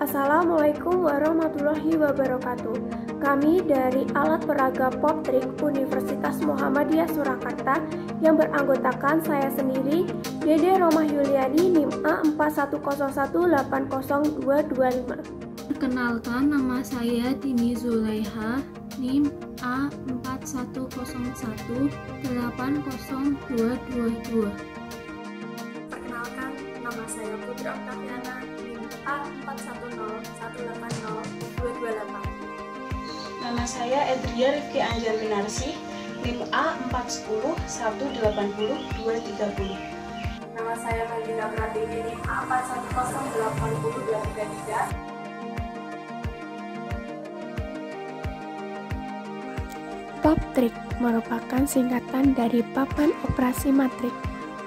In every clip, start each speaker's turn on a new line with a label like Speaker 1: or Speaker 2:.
Speaker 1: Assalamualaikum warahmatullahi wabarakatuh. Kami dari Alat Peraga Poptrik Universitas Muhammadiyah Surakarta yang beranggotakan saya sendiri, Dede Romah Yuliani, NIM A41018025.
Speaker 2: Perkenalkan, nama saya Dini Zulaiha, NIM A4101802222.
Speaker 3: Perkenalkan, nama saya Putri Oktaviana, NIM A4101802228.
Speaker 4: Nama saya Edria Rifki Anjar Minarsi, NIM A4101802230.
Speaker 3: Nama saya Magdina Pratiwi, NIM A41080233.
Speaker 1: Poptrik merupakan singkatan dari Papan Operasi Matrik.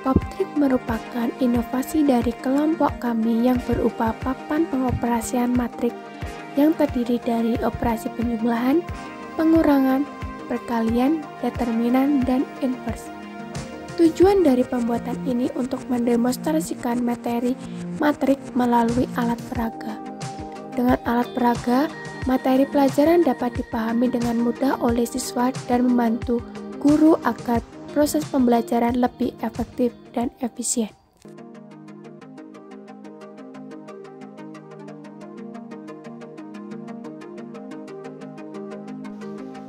Speaker 1: Poptrik merupakan inovasi dari kelompok kami yang berupa papan pengoperasian matrik yang terdiri dari operasi penjumlahan, pengurangan, perkalian, determinan, dan inversi. Tujuan dari pembuatan ini untuk mendemonstrasikan materi matrik melalui alat peraga. Dengan alat peraga, materi pelajaran dapat dipahami dengan mudah oleh siswa dan membantu guru agar proses pembelajaran lebih efektif dan efisien.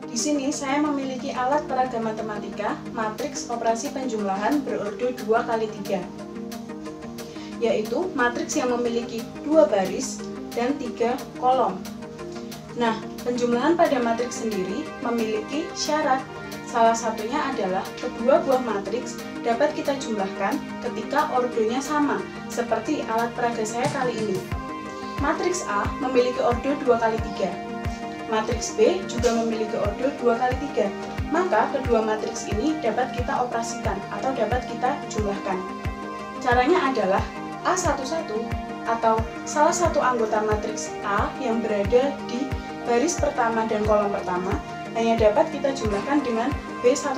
Speaker 4: Di sini saya memiliki alat peraga matematika matriks operasi penjumlahan berordo 2x3, yaitu matriks yang memiliki 2 baris dan 3 kolom. Nah, penjumlahan pada matriks sendiri memiliki syarat. Salah satunya adalah kedua buah matriks dapat kita jumlahkan ketika ordonya sama, seperti alat peraga saya kali ini. Matriks A memiliki ordo 2x3. Matriks B juga memiliki ordo 2x3. Maka kedua matriks ini dapat kita operasikan atau dapat kita jumlahkan. Caranya adalah A11 atau salah satu anggota matriks A yang berada di baris pertama dan kolom pertama hanya dapat kita jumlahkan dengan B11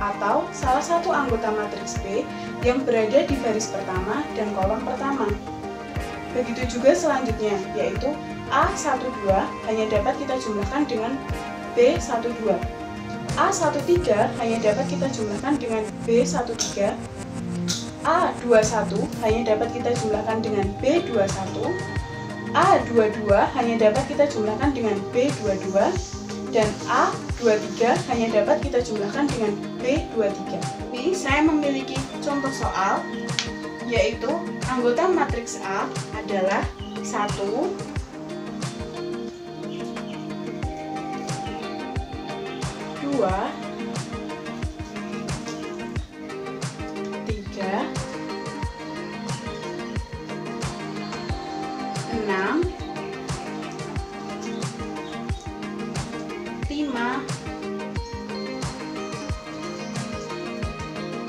Speaker 4: atau salah satu anggota matriks B yang berada di baris pertama dan kolom pertama. Begitu juga selanjutnya, yaitu A12 hanya dapat kita jumlahkan dengan B12. A13 hanya dapat kita jumlahkan dengan B13. A21 hanya dapat kita jumlahkan dengan B21. A22 hanya dapat kita jumlahkan dengan B22. Dan A23 hanya dapat kita jumlahkan dengan B23. Ini saya memiliki contoh soal, yaitu anggota matriks A adalah 1, 2, 3, 6, 5,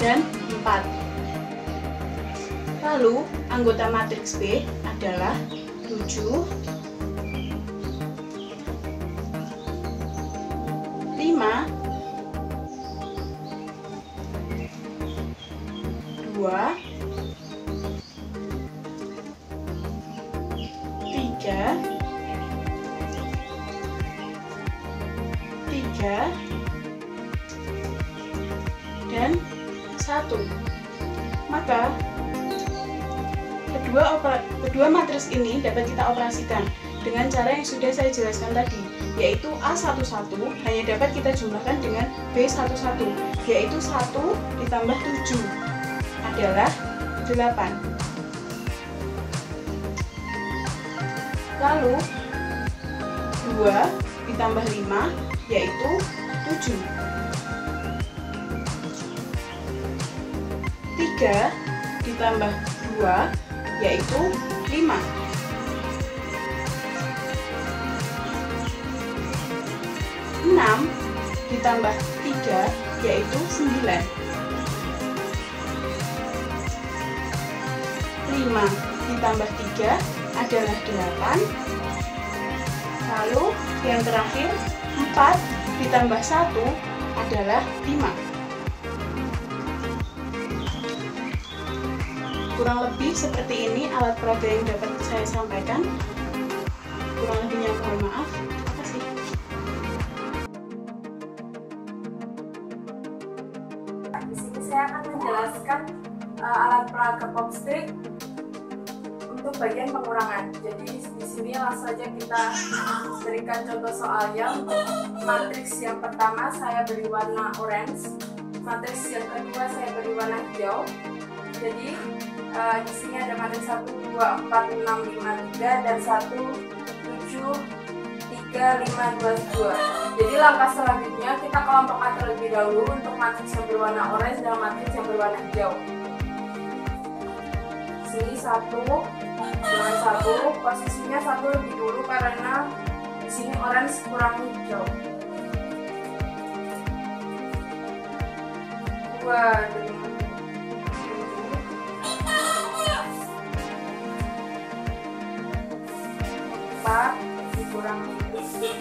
Speaker 4: dan 4. Lalu, anggota matriks B adalah 7, 5, 2, 3, dan 1. Maka kedua matriks ini dapat kita operasikan dengan cara yang sudah saya jelaskan tadi, yaitu A11 hanya dapat kita jumlahkan dengan B11, yaitu 1 ditambah 7 adalah 8. Lalu 2 ditambah 5 yaitu 7. 3 ditambah 2 yaitu 5. 6 ditambah 3 yaitu 9. 5 ditambah 3 adalah 8. Lalu yang terakhir 4 ditambah 1 adalah 5. Kurang lebih seperti ini alat peraga yang dapat saya sampaikan. Kurang lebihnya mohon maaf. Terima kasih.
Speaker 3: Di sini saya akan menjelaskan alat peraga popstrick untuk bagian pengurangan. Jadi di sini langsung saja kita berikan contoh soalnya. Untuk matriks yang pertama saya beri warna orange, matriks yang kedua saya beri warna hijau. Jadi di sini ada matriks 1, 2, 4, 6, 5, 3 dan 1, 7, 3, 5, 2, 2. Jadi langkah selanjutnya kita kelompokkan terlebih dahulu untuk matriks yang berwarna orange dan matriks yang berwarna hijau. Sini 1, dengan 1, posisinya 1 lebih dulu karena di sini orange kurang hijau. 2 dengan 4 dikurang 7.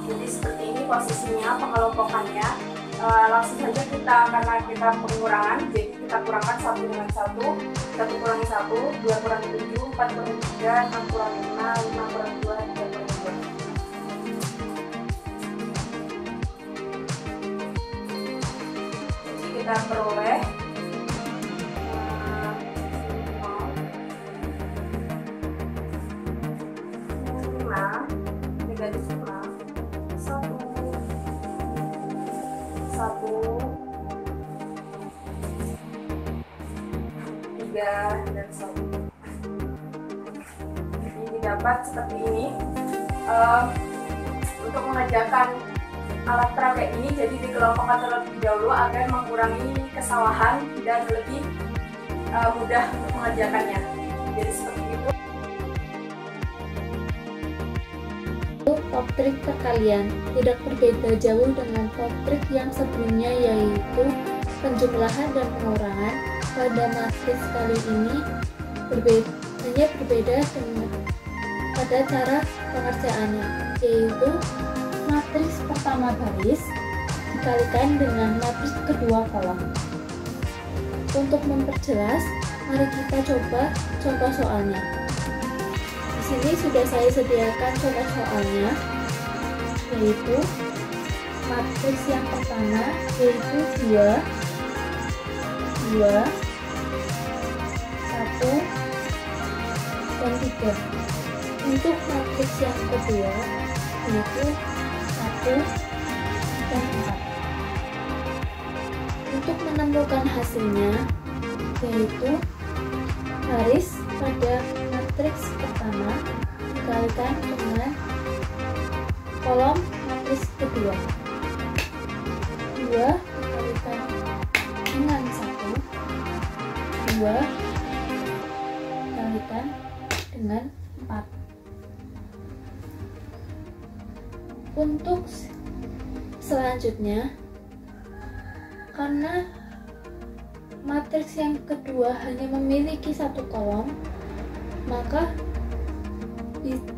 Speaker 3: Jadi seperti ini posisinya pengelompokannya. Langsung saja karena kita pengurangan, jadi kita kurangkan 1 dengan 1, 1 kurangi 1, 2 kurangi 7, 4 kurangi 3, 6 kurangi 5, 5 kurangi 2, 3 kurangi 2. Jadi kita peroleh negatif 5, 1, 3 dan 1. Ini didapat seperti ini. Untuk mengerjakan alat peraga ini jadi dikelompokkan terlebih dahulu agar mengurangi kesalahan dan lebih mudah untuk mengerjakannya. Jadi seperti itu.
Speaker 2: Poptrik perkalian tidak berbeda jauh dengan poptrik yang sebelumnya, yaitu penjumlahan dan pengurangan. Pada matriks kali ini hanya berbeda dengan pada cara pengerjaannya, yaitu matriks pertama baris dikalikan dengan matriks kedua kolom. Untuk memperjelas, mari kita coba contoh soalnya. Di sini sudah saya sediakan contoh soalnya, yaitu matriks yang pertama yaitu 2, 1, dan 3. Untuk matriks yang kedua yaitu 1 dan 4. Untuk menemukan hasilnya yaitu baris pada matriks pertama dikalikan dengan kolom matriks kedua. 2 dikalikan dengan 1, 2 dikalikan dengan 4. Untuk selanjutnya, karena matriks yang kedua hanya memiliki 1 kolom, maka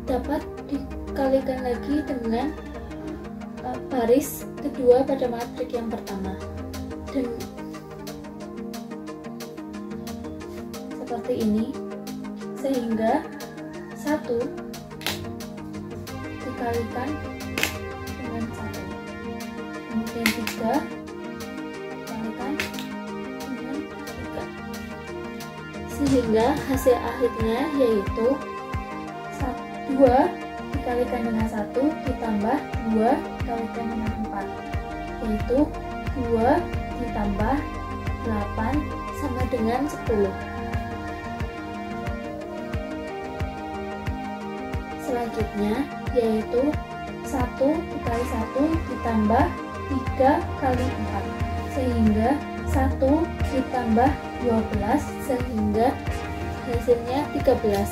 Speaker 2: dapat dikalikan lagi dengan baris kedua pada matriks yang pertama, dan seperti ini, sehingga 1 dikalikan dengan 1, kemudian 3 dikalikan dengan 3, sehingga hasil akhirnya yaitu 2 dikalikan dengan 1 ditambah 2 dikalikan dengan 4, yaitu 2 ditambah 8 sama dengan 10. Selanjutnya yaitu 1 dikali 1 ditambah 3 kali 4, sehingga 1 ditambah 12, sehingga hasilnya 13.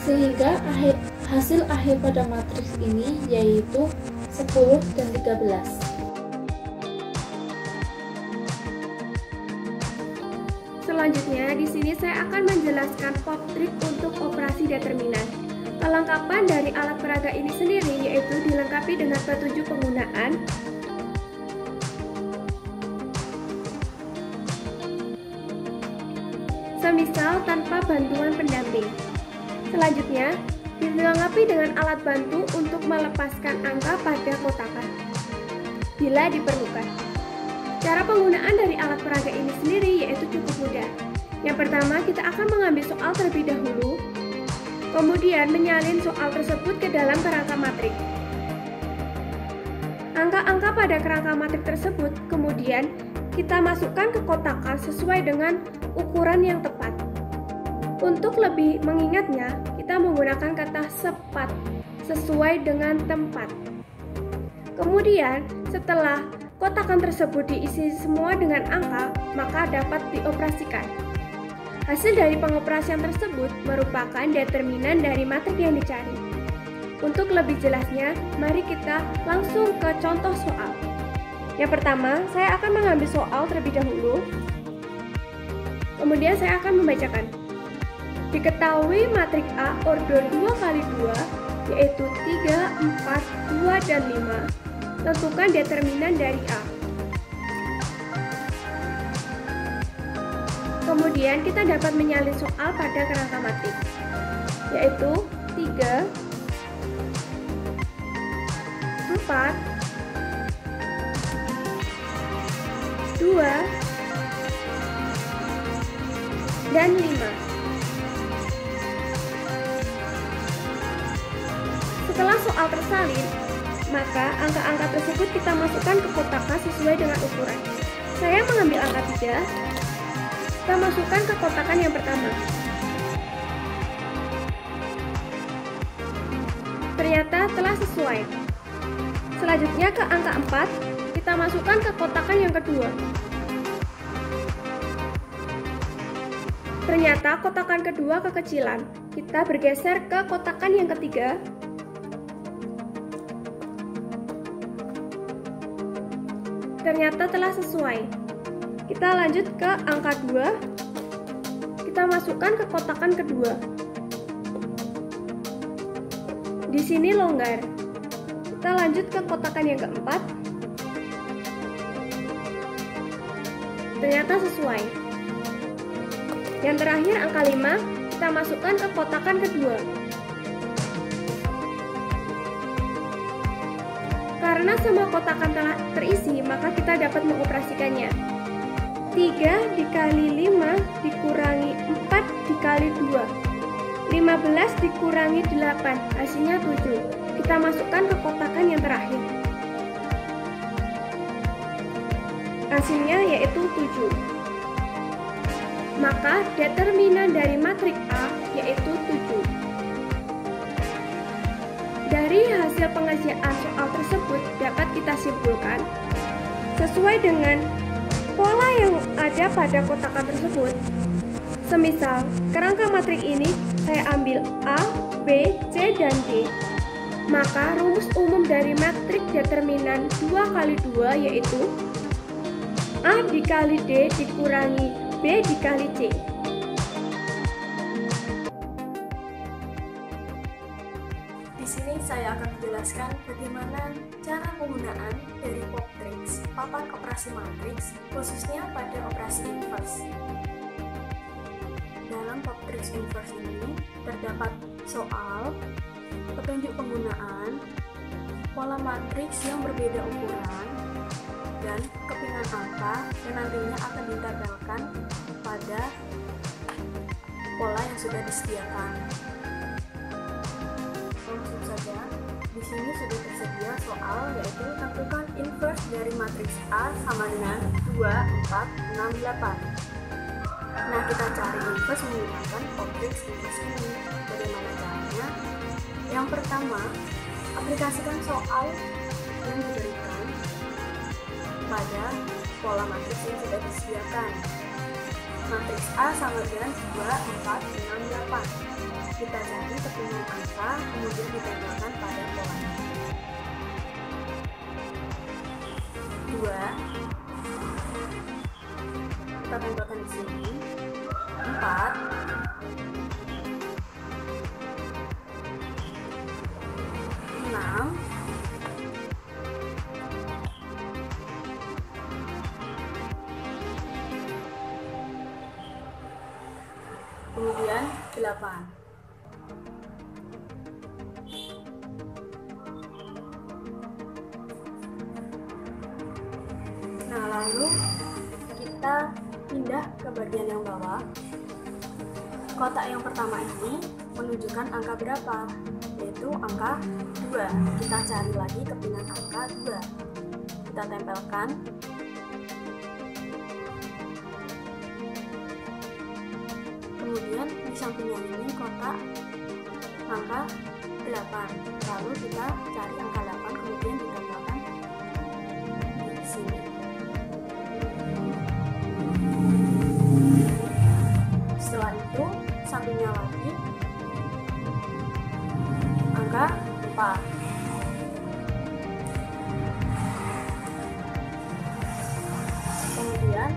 Speaker 2: Sehingga hasil akhir pada matriks ini yaitu 10 dan 13.
Speaker 1: Selanjutnya, di sini saya akan menjelaskan pop trik untuk operasi determinan. Kelengkapan dari alat peraga ini sendiri yaitu dilengkapi dengan petunjuk penggunaan, semisal tanpa bantuan pendamping. Selanjutnya, dilengkapi dengan alat bantu untuk melepaskan angka pada kotakan bila diperlukan. Cara penggunaan dari alat peraga ini sendiri yaitu cukup mudah. Yang pertama, kita akan mengambil soal terlebih dahulu, kemudian menyalin soal tersebut ke dalam kerangka matrik. Angka-angka pada kerangka matrik tersebut kemudian kita masukkan ke kotakan sesuai dengan ukuran yang tepat. Untuk lebih mengingatnya, kita menggunakan kata sepat, sesuai dengan tempat. Kemudian, setelah kotakan tersebut diisi semua dengan angka, maka dapat dioperasikan. Hasil dari pengoperasian tersebut merupakan determinan dari matrik yang dicari. Untuk lebih jelasnya, mari kita langsung ke contoh soal. Yang pertama, saya akan mengambil soal terlebih dahulu. Kemudian saya akan membacakan. Diketahui matrik A order 2x2 yaitu 3, 4, 2, dan 5. Tentukan determinan dari A. Kemudian kita dapat menyalin soal pada kerangka matrik, yaitu 3, 4, 2, dan 5. Setelah soal tersalin, maka angka-angka tersebut kita masukkan ke kotakan sesuai dengan ukuran. Saya mengambil angka 3, kita masukkan ke kotakan yang pertama. Ternyata telah sesuai. Selanjutnya ke angka 4, kita masukkan ke kotakan yang kedua. Ternyata kotakan kedua kekecilan. Kita bergeser ke kotakan yang ketiga. Ternyata telah sesuai. Kita lanjut ke angka 2. Kita masukkan ke kotakan kedua. Di sini longgar. Kita lanjut ke kotakan yang keempat. Ternyata sesuai. Yang terakhir angka 5, kita masukkan ke kotakan kedua. Karena semua kotakan telah terisi, maka kita dapat mengoperasikannya. 3 dikali 5 dikurangi 4 dikali 2. 15 dikurangi 8, hasilnya 7. Kita masukkan ke kotakan yang terakhir. Hasilnya yaitu 7. Maka determinan dari matrik A yaitu 7. Dari hasil pengerjaan soal tersebut dapat kita simpulkan, sesuai dengan pola yang ada pada kotakan tersebut. Semisal, kerangka matrik ini saya ambil A, B, C, dan D. Maka rumus umum dari matrik determinan 2 kali 2 yaitu A dikali D dikurangi B dikali C.
Speaker 3: Di sini saya akan menjelaskan bagaimana cara penggunaan dari pop tricks, papan operasi matriks, khususnya pada operasi inverse. Dalam pop tricks inverse ini terdapat soal, petunjuk penggunaan, pola matriks yang berbeda ukuran, dan kepingan angka yang nantinya akan ditempelkan pada pola yang sudah disediakan. Langsung saja, di sini sudah tersedia soal yaitu tentukan inverse dari matriks A sama dengan 2, 4, 6, 8. Nah, kita cari inverse menggunakan pop tricks inverse ini. Bagaimana caranya? Yang pertama, aplikasikan soal yang diberikan, pada pola matriks yang sudah disediakan. Matriks A sama dengan 2, 4, 6, 8. Kita cari kepingan angka, kemudian ditempelkan pada polanya. 2, kita tempelkan di sini. 4, 6, kemudian 8. Nah, lalu kita pindah ke bagian yang bawah. Kotak yang pertama ini menunjukkan angka berapa? Yaitu angka 2. Kita cari lagi kepingan angka 2. Kita tempelkan. Kemudian di sampingnya ini kotak angka 8. Lalu kita cari angka 8, kemudian ditempelkan di sini. Setelah itu sampingnya lagi angka 4. Kemudian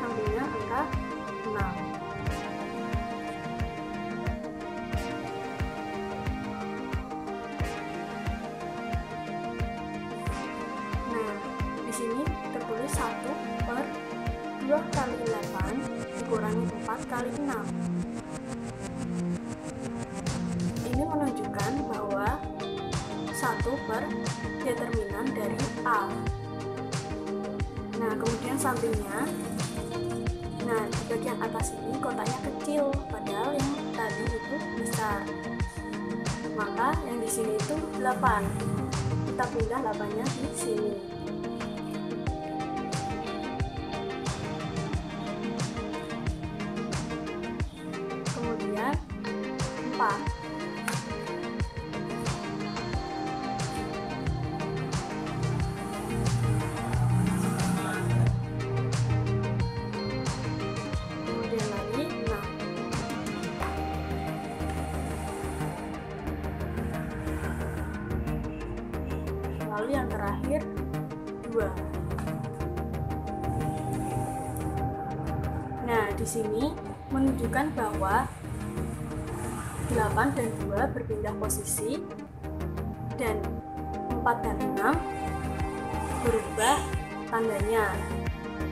Speaker 3: sampingnya angka 6. Di sini tertulis 1/2 kali 8 dikurangi 4 kali 6. Ini menunjukkan bahwa 1 determinan dari A. Nah, kemudian sampingnya, nah di bagian atas ini kotaknya kecil, padahal yang tadi itu besar. Maka yang di sini itu 8. Kita pindah 8-nya di sini. Kemudian 4. Kemudian lagi 6. Lalu yang terakhir 2. Nah, di sini menunjukkan bahwa 8 dan 2 berpindah posisi dan 4 dan 6 berubah tandanya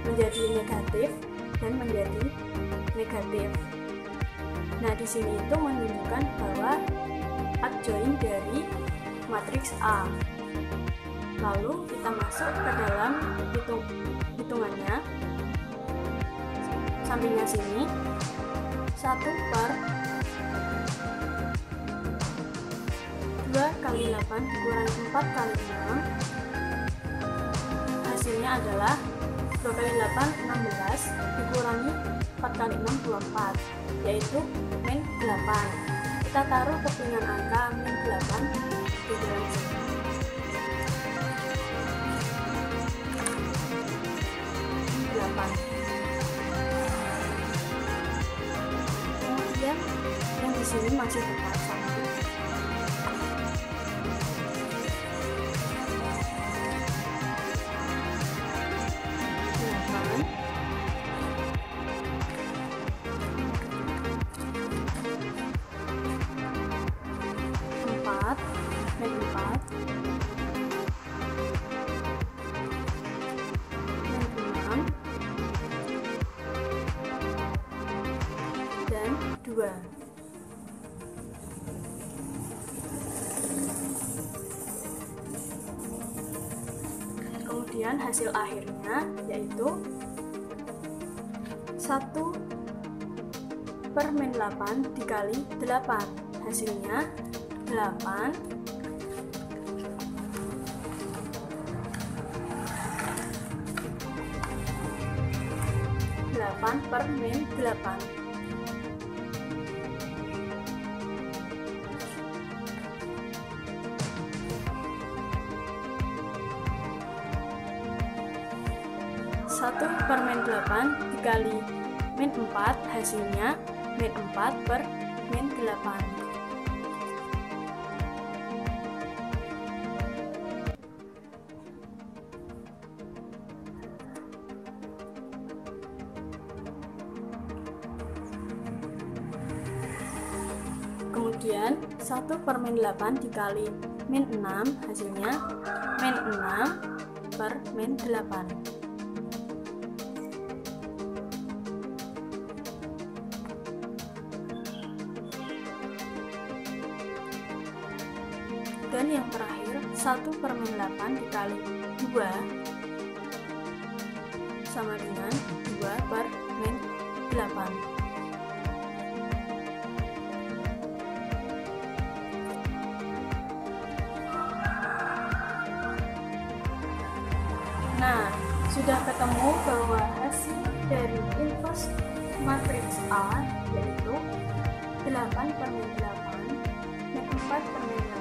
Speaker 3: menjadi negatif dan menjadi negatif. Nah, di sini itu menunjukkan bahwa adjoin dari matriks A. Lalu kita masuk ke dalam hitungannya. Sampingnya sini 1/2 kali 8 dikurangi 4 kali 6. Hasilnya adalah 2 kali 8 16 dikurangi 4 kali 6 24, yaitu min 8. Kita taruh kepingan angka min 8 di dalam sini. Kemudian yang di sini masih tetap sama. Dan 2. Kemudian hasil akhirnya yaitu 1/8 dikali 8. Hasilnya 8 per min 8.
Speaker 4: 1 per min 8 dikali min 4 hasilnya min 4 per min 8. Kemudian 1 per min 8 dikali min 6 hasilnya min 6 per min 8. Dan yang terakhir 1 per min 8 dikali 2 sama dengan 2 per min 8. Nah, sudah ketemu bahwa hasil dari invers matriks A yaitu 8 per min 8, min 4 per min 8,